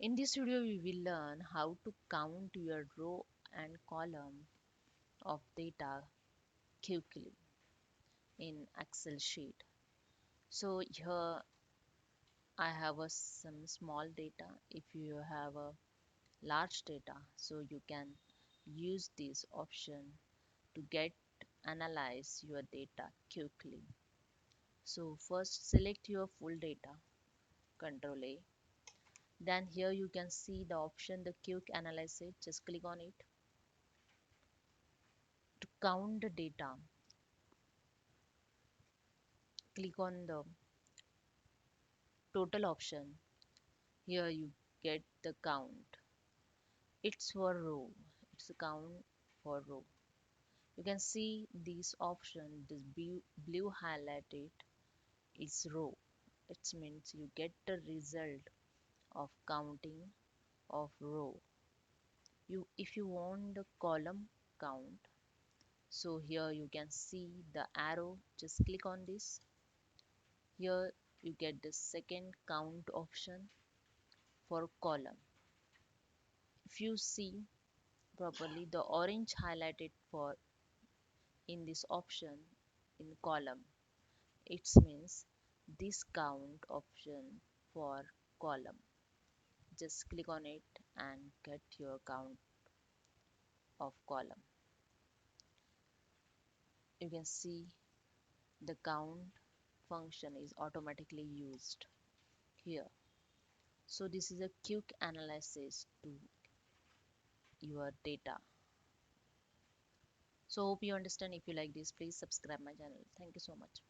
In this video, we will learn how to count your row and column of data quickly in Excel sheet. So here I have some small data. If you have a large data, so you can use this option to get analyze your data quickly. So first select your full data, Control A. Then here you can see the option the quick analysis. Just click on it to count the data. Click on the total option. Here you get the count. It's for row. It's a count for row. You can see this option, this blue highlighted is row. It means you get the result of counting of row. If you want the column count, so here you can see the arrow. Just click on this. Here you get the second count option for column. If you see properly, the orange highlighted for in this option in column, it means this count option for column. Just click on it and get your count of column. You can see the count function is automatically used here. So this is a quick analysis to your data. So hope you understand. If you like this, please subscribe my channel. Thank you so much.